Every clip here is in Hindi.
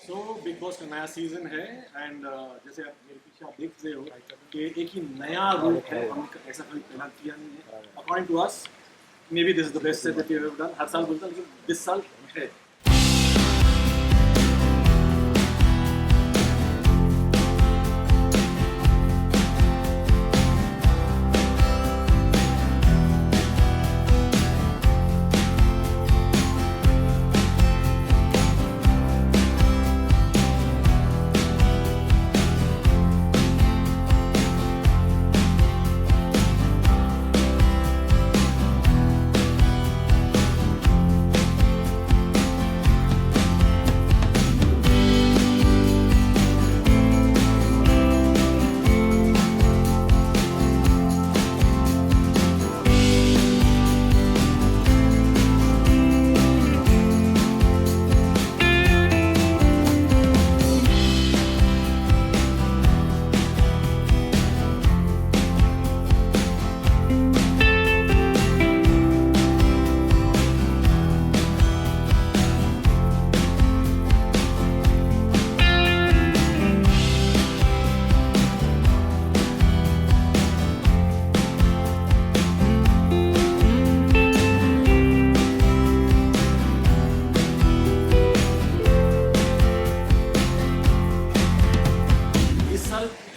बिग बॉस का नया सीजन है एंड जैसे आप मेरे पीछे आप देख रहे हो कि एक ही नया रूप है। हमने ऐसा कभी पहला किया नहीं है according to us. Maybe this is the best set that we have done. हर साल बोलता हूं, लेकिन इस साल है।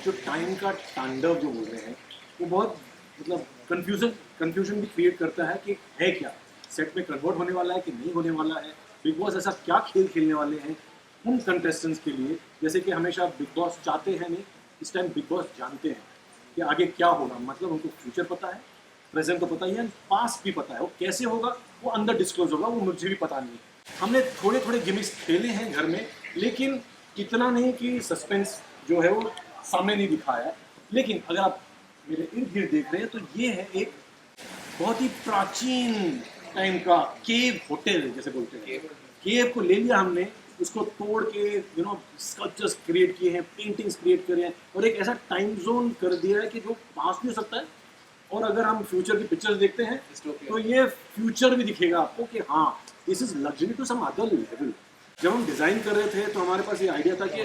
जो टाइम का तांडव जो बोल रहे हैं वो बहुत मतलब कंफ्यूजन भी क्रिएट करता है कि है क्या सेट में कन्वर्ट होने वाला है कि नहीं होने वाला है। बिग बॉस ऐसा क्या खेल खेलने वाले हैं उन कंटेस्टेंट्स के लिए, जैसे कि हमेशा बिग बॉस चाहते हैं नहीं, इस टाइम बिग बॉस जानते हैं कि आगे क्या होगा। मतलब उनको फ्यूचर पता है, प्रेजेंट तो पता ही है, पास्ट भी पता है। वो कैसे होगा वो अंदर डिस्क्लोज होगा, वो मुझे भी पता नहीं है। हमने थोड़े थोड़े गिमिक्स खेले हैं घर में, लेकिन इतना नहीं कि सस्पेंस जो है वो सामने नहीं दिखाया है। लेकिन अगर आप मेरे इर्द गिर्द देख रहे हैं तो ये है एक बहुत ही प्राचीन टाइम का केव होटल, जैसे बोलते हैं। केव को ले लिया हमने, उसको तोड़ के स्कल्पचर्स क्रिएट किए हैं, पेंटिंग्स क्रिएट करे हैं, और एक ऐसा टाइम जोन कर दिया है कि जो पास भी हो सकता है। और अगर हम फ्यूचर की पिक्चर्स देखते हैं तो ये फ्यूचर भी दिखेगा आपको कि हाँ this is luxury to some other level. जब हम डिज़ाइन कर रहे थे तो हमारे पास ये आइडिया था कि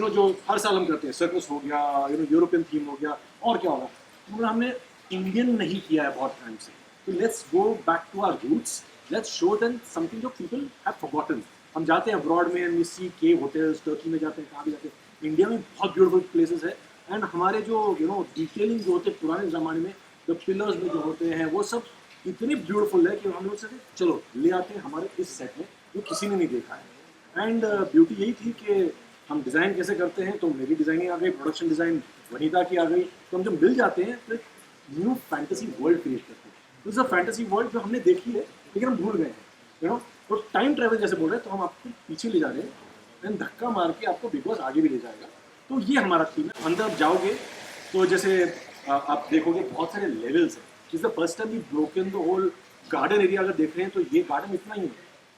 जो हर साल हम करते हैं, सर्कस हो गया, यूरोपियन थीम हो गया, और क्या होगा, तो हमने इंडियन नहीं किया है बहुत टाइम से। तो let's go back to our roots, let's show them something जो पीपल हैव फॉरगॉटन। हम जाते हैं अब्रॉड में and we see cave hotels, Turkey में जाते हैं, कहाँ भी जाते हैं। इंडिया में बहुत ब्यूटीफुल प्लेसेस है एंड हमारे जो डिटेलिंग जो होते हैं पुराने ज़माने में, जो पिलर्स में जो होते हैं वो सब इतनी ब्यूटीफुल है कि हम लोग से चलो ले आते हैं हमारे इस सेट में, जो किसी ने नहीं देखा है। एंड ब्यूटी यही थी कि हम डिज़ाइन कैसे करते हैं, तो मेरी डिज़ाइनिंग आ गई, प्रोडक्शन डिज़ाइन वनीता की आ गई, तो हम जब मिल जाते हैं तो एक न्यू फैंटेसी वर्ल्ड क्रिएट करते हैं। तो इस फैंटेसी वर्ल्ड जो हमने देखी है लेकिन हम भूल गए हैं, तो टाइम ट्रैवल जैसे बोल रहे हैं, तो हम आपको पीछे ले जा रहे हैं एंड धक्का मार के आपको बिग बॉस आगे भी ले जाएगा। तो ये हमारा थीम है। अंदर आप जाओगे तो जैसे आप देखोगे बहुत सारे लेवल्स हैं। Is the first time we broken the whole garden area. अगर देख रहे हैं तो ये गार्डन इतना ही है,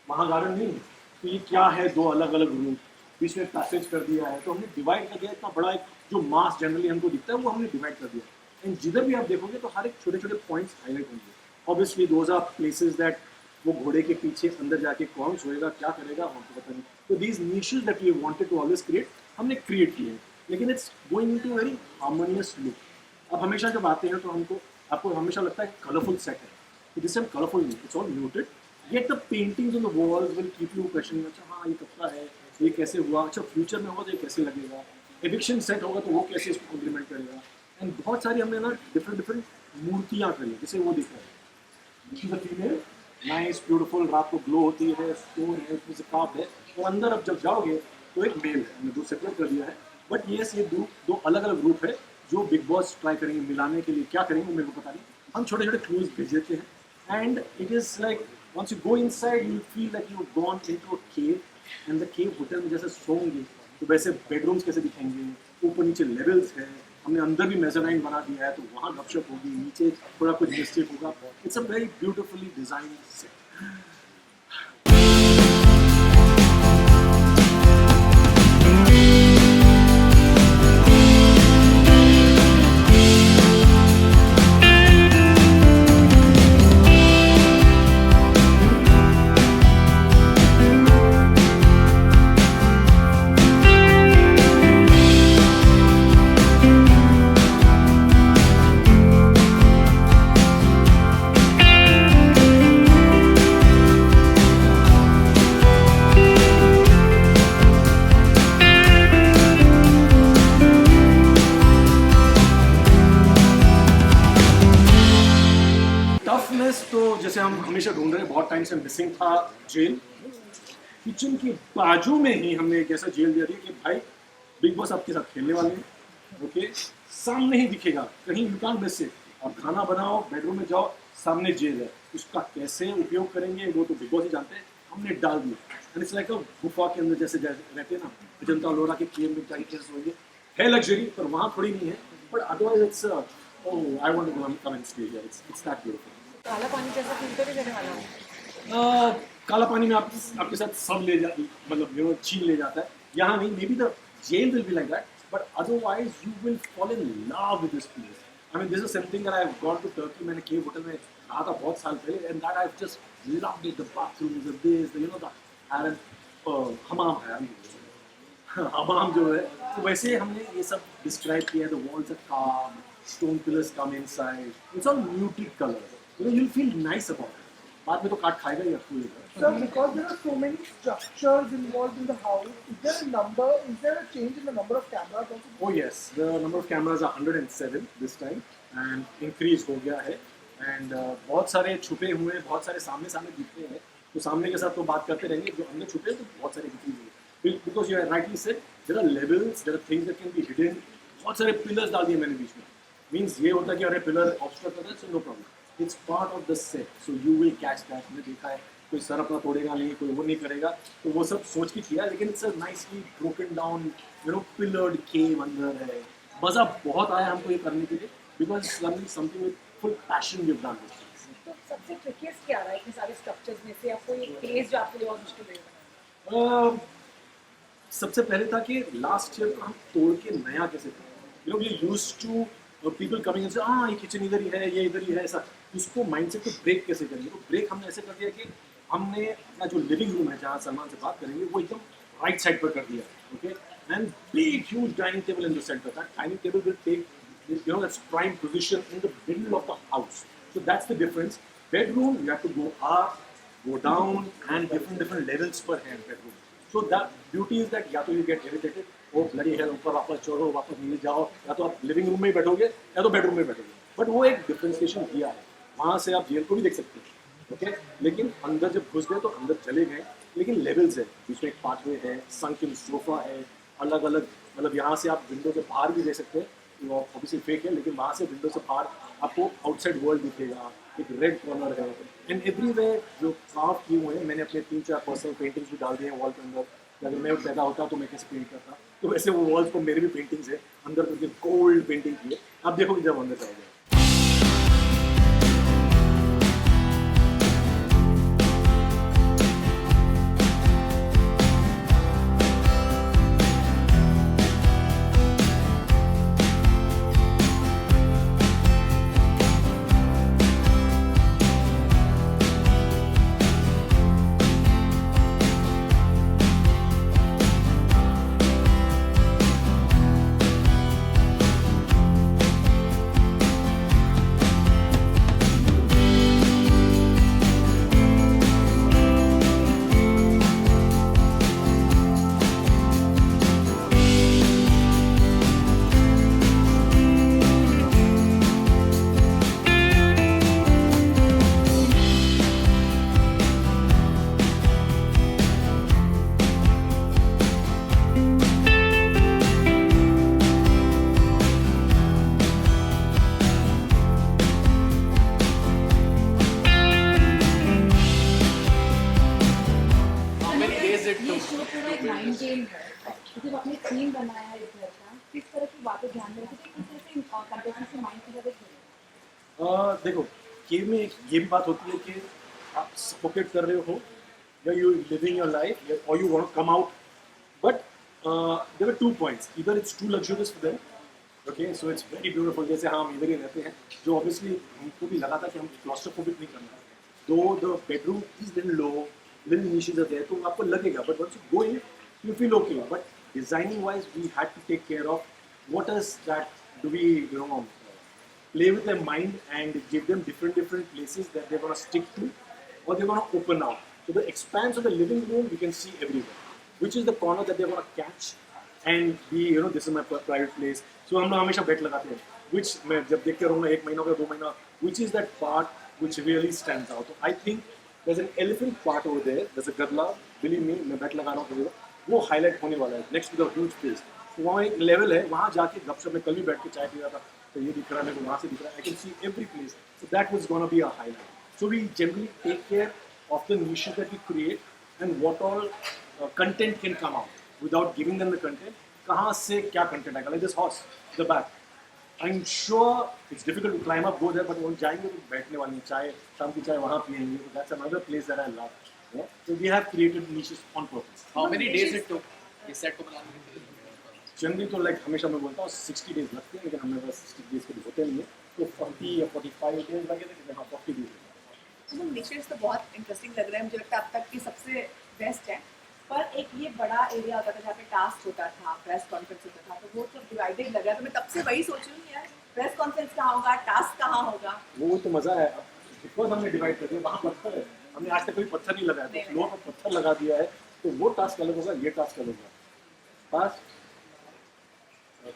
वहाँ गार्डन नहीं है। तो ये क्या है, दो अलग अलग रूम, बीच में पैसेज कर दिया है। तो हमने डिवाइड कर दिया, इतना बड़ा एक जो मास जनरली हमको दिखता है वो हमने डिवाइड कर दिया। एंड जिधर भी आप देखोगे तो हर एक छोटे छोटे पॉइंट्स हाईलाइट होंगे। Obviously those are places that वो घोड़े के पीछे अंदर जाके कौन सोएगा, क्या करेगा, हमको पता नहीं। तो these niches that we wanted to always create, हमने क्रिएट किए हैं, लेकिन it's going into very harmonious look. अब हमेशा जब आते हैं तो आपको हमेशा लगता है कलरफुल सेट है, दिस टाइम कलरफुल नहीं, it's all muted. Yet the paintings on the walls will keep you questioning, अच्छा हाँ ये कपड़ा है, ये कैसे हुआ, अच्छा फ्यूचर में होगा तो ये कैसे लगेगा, एविक्शन सेट होगा तो वो कैसे इसको कॉम्प्लीमेंट करेगा। एंड बहुत सारी हमने ना डिफरेंट मूर्तियाँ करी, जैसे वो दिख रहा है फीमेल, नाइस ब्यूटीफुल, रात को ग्लो होती है, स्टोन है, उसमें से काप है। और अंदर अब जब जाओगे तो एक मेल है, हमने दो सेपरेट कर दिया है। बट ये दो अलग अलग ग्रुप है जो बिग बॉस ट्राई करेंगे मिलाने के लिए। क्या करेंगे मेरे को पता नहीं, हम छोटे छोटे क्लूज भेज देते हैं and it is like once you go inside you feel like you've gone into a cave and the cave hotel में जैसे सोएंगे तो वैसे बेडरूम्स कैसे दिखेंगे, ऊपर नीचे लेवल्स है, हमने अंदर भी मेजरलाइन बना दिया है, तो वहाँ गपशप होगी, नीचे थोड़ा कुछ मिस्टेक होगा। It's a very beautifully design set. हम हमेशा ढूंढ रहे हैं, बहुत टाइम से मिसिंग था जेल। किचन के बाजू में ही हमने एक ऐसा जेल दिया कि भाई बिग बॉस आपके साथ खेलने वाले हैं, ओके, सामने ही दिखेगा, कहीं यू कांट मिस इट। और खाना बनाओ, बेडरूम में जाओ, सामने जेल है, उसका कैसे उपयोग करेंगे वो तो बिग बॉस ही जानते हैं। हमने डाल दिया, एंड इट्स लाइक अ गुफा के अंदर जैसे रहते हैं ना अजंता लोरा के केव में, टाइप होंगे, है लग्जरी, पर वहाँ थोड़ी नहीं है, but otherwise it's I want to come and stay here, it's that beautiful. Kala Pani जैसा फील तो नहीं देने वाला हूँ। काला पानी में आपके साथ सब ले जा, मतलब यू नो छीन ले जाता है। यहाँ नहीं, maybe the jail will be like that, but otherwise you will fall in love with this place. I mean this is something that I have got to Turkey, मैंने केव होटल में रहा था बहुत साल पहले, and that I have just loved it, the bathrooms, the this, you know the iron हमाम है, हमाम जो है, तो वैसे हमने ये सब डिस्क्राइब किया है। द वॉल्स आर काम, stone pillars come inside, it's all muted color, you know, you'll feel nice about it. बाद में तो काट खाएगा ही आपको ये। Sir, because there are so many structures involved in the house, is there a change in the number of cameras also? Oh yes, the number of cameras are 107 this time and increase हो गया है, and बहुत सारे छुपे हुए हैं, बहुत सारे सामने सामने दिख रहे हैं, तो सामने के साथ तो बात करते रहेंगे, जो अंदर छुपे हैं तो बहुत सारे increase हुए, because you rightly said there are levels, there are things that can be hidden, बहुत सारे pillars डाल दिए मैंने बीच में, means ये होता है कि अरे पिलर ऑब्स्ट्रक्ट कर रहा है, so no problem, it's part of the set, so you will catch that। मैंने देखा है कोई सर अपना तोड़ेगा नहीं, कोई वो नहीं करेगा, तो वो सब सोच के किया, लेकिन it's a nicely broken down, you know, pillared cave अंदर है। मज़ा बहुत आया हमको ये करने के लिए, because something with full passion we've done this। तो सबसे ट्रिकीस्ट क्या रहा है इतने सारे स्ट्रक्चर्स में से, आपको ये प्लेस जो आपके लिए बहुत मुश्किल रहेगा? सबसे पहले था कि लास्ट ईयर को हम तोड़ के नया कैसे करें, you know, we used to people coming and से हाँ ये किचन इधर ही है, ये इधर ही है, ऐसा, उसको माइंडसेट को ब्रेक कैसे करेंगे। तो ब्रेक हमने ऐसे कर दिया कि हमने अपना जो लिविंग रूम है जहाँ सलमान से बात करेंगे वो एकदम राइट साइड पर कर दिया, okay, and big huge dining table in the centre. That dining table will take, you know, that's prime position in the middle of the house, so that's the difference। bedroom you have to go up, go down, and different levels per hand bedroom, so that beauty is that या तो you get irritated, O bloody hell, ऊपर वापस चढ़ो, वापस नीचे जाओ, या तो आप लिविंग रूम में ही बैठोगे या तो बेडरूम में बैठोगे, बट वो एक डिफ्रेंसिएशन दिया है। वहाँ से आप जेल को भी देख सकते हैं, ओके, लेकिन अंदर जब घुस गए तो अंदर चले गए, लेकिन लेवल्स है, बीच में एक पाथवे है, संकिन सोफा है, अलग अलग, मतलब यहाँ से आप विंडो से बाहर भी देख सकते हैं, वो ऑब्वियसली फेक है, लेकिन वहाँ से विंडो से बाहर आपको आउटसाइड वर्ल्ड दिखेगा, एक रेड कॉर्नर है, एंड एवरीवेयर जो कार्व किए हुए हैं, मैंने अपने 3-4 पर्सनल पेंटिंग्स भी डाल दिए हैं वॉल के अंदर। अगर मैं पैदा होता तो मैं कैसे पेंट करता, तो वैसे वो वॉल्स पर मेरे भी पेंटिंग्स है, अंदर करके गोल्ड पेंटिंग की है, आप देखोगे जब अंदर जाओगे। माइंड गेम है, जब आपने थीम बनाया है इस घर का, किस तरह की बातें ध्यान में रखी थी, किस तरह से कंटेस्टेंट्स के माइंड के साथ खेले? देखो, गेम में ये भी बात होती है कि आप सफोकेट कर रहे हो, या यू लिविंग योर लाइफ, और you want to come out, but there are 2 points, इधर it's too luxurious for them, okay, so it's very beautiful. जैसे हम इधर ही रहते हैं, जो ऑब्वियसली हमको भी लगा था कि हम क्लॉस्ट्रोफोबिक नहीं करना, though the bedroom is little low, little niches are there, तो आपको लगेगा, but once you go in you feel okay, but designing wise we had to take care of what is that, do we, you know, play with their mind and give them different places that they're going to stick to, or they're going to open out. So the expanse of the living room you can see everywhere, which is the corner that they're going to catch and be, you know, this is my private place, so हम लोग हमेशा बेट लगाते हैं, which मैं जब देखते रहूँगा 1 महीना या 2 महीना, which is that part which really stands out. So I think there's an elephant part over there. There's a gadla. Believe me, मैं बैठ लगा रहा हूँ कभी वो हाईलाइट होने वाला है next to the huge place. तो वहाँ एक लेवल है, वहाँ जाके गपशप में कल भी बैठ के चाय पी रहा था, तो ये दिख रहा है मेरे को, वहाँ से दिख रहा है. I can see every place. So that was gonna be a highlight. So we generally take care of the niches that we create and what all content can come out without giving them the content. कहाँ से क्या content आएगा? Like this horse, the back. I'm sure it's difficult to climb up, go there, but वहाँ जाएंगे तो बैठने वाली चाय, शाम की चाय वहाँ पिएंगे. So that's another place that I love. Yeah? So we have created niches on purpose. How many days it took इस सेट को बनाने के लिए? जनरली तो लाइक हमेशा मैं बोलता हूँ 60 डेज लगते हैं, लेकिन हमें बस 60 डेज के होते नहीं है, तो 40 या 45 डेज लगे थे, हाँ 40 डेज. निशेस तो बहुत इंटरेस्टिंग लग रहा है, मुझे लगता है अब तक की सबसे बेस्ट है. पर एक ये बड़ा एरिया होता था जहाँ पे टास्क होता था, प्रेस कॉन्फ्रेंस होता था, तो वो तो डिवाइडेड लग रहा है. तो मैं तब से वही सोच रही हूँ यार, प्रेस कॉन्फ्रेंस कहाँ होगा, टास्क कहाँ होगा. वो तो मज़ा है. बिकॉज हमने डिवाइड कर दिया, वहाँ पत्थर है, हमने आज तक कोई पत्थर नहीं लगाया, तो फ्लोर पर पत्थर लगा दिया है, तो वो टास्क अलग होगा, ये टास्क अलग होगा.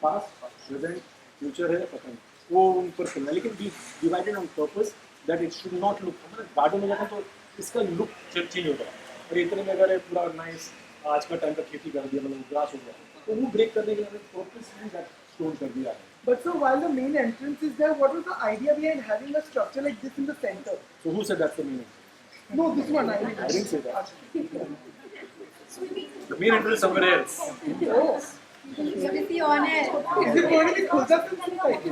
पास्ट प्रेजेंट फ्यूचर है, पता नहीं वो उन पर करना है, लेकिन we divided on purpose that it should not look. हमारे गार्डन में जाता तो इसका लुक चेंज होगा, और इतने में अगर पूरा नाइस आज का टाइम का खेती कर दिया, मतलब ग्रास हो गया, तो वो ब्रेक करने के लिए हमें पर्पसली दैट स्टोन कर दिया है. But so while the main entrance is there, what was the idea behind having a structure like this in the center? So who said that's the meaning? No, this one I didn't say that. The main entrance is somewhere else. Oh, To be honest, is it going to be closer to the side?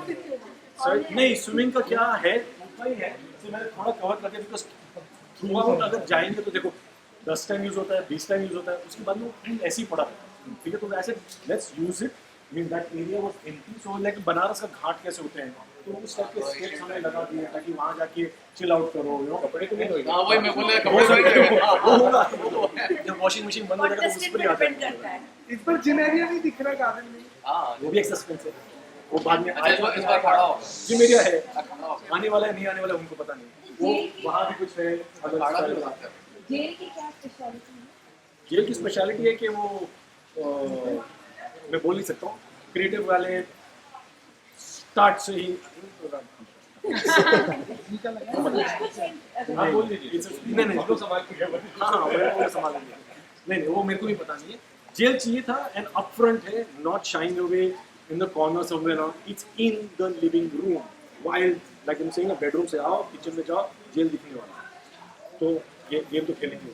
So, नहीं स्विमिंग का क्या है, उतना ही है. So मैंने थोड़ा कवर कर दिया, बिकॉज थ्रू आउट अगर जाएंगे तो देखो 10 टाइम यूज होता है, 20 टाइम यूज होता है, उसके बाद में फूल ऐसे ही पड़ा है, ठीक है. तो ऐसे let's use it. Mean that area was empty. So like Banaras का घाट कैसे होते हैं, तो उस टाइप के स्टेप्स हमने लगा दिए ताकि वहाँ जाके चिल आउट करो, यू नो. कपड़े तो नहीं धोएंगे, हाँ वही मैं बोल रहा वो सब कपड़े वो होगा. जब वॉशिंग मशीन बंद हो जाएगा तो उस पर ही आता डिपेंड करता है. है. इस पर जिम एरिया नहीं दिख रहा गार्डन में. हाँ वो भी एक सस्पेंस है, वो बाद में अच्छा इस बार खड़ा हो जिम एरिया है, खड़ा हो आने वाला है नहीं आने वाला है उनको पता नहीं. वो वहाँ भी कुछ है. खड़ा भी हो सकता है. जेल की क्या स्पेशलिटी है? जेल की स्पेशलिटी है कि वो मैं बोल नहीं सकता हूँ, क्रिएटिव वाले स्टार्ट से ही हाँ बोल दीजिए. नहीं इसको संभाल के हाँ वो संभाल लेंगे. नहीं वो मेरे को भी पता नहीं है. जेल चाहिए था एंड अपफ्रंट है, not sharing away in the corner somewhere. It's in the living room, while like I am saying bedroom से आओ किचन में जाओ, जेल दिखने वाला. तो ये गेम तो खेलेंगे.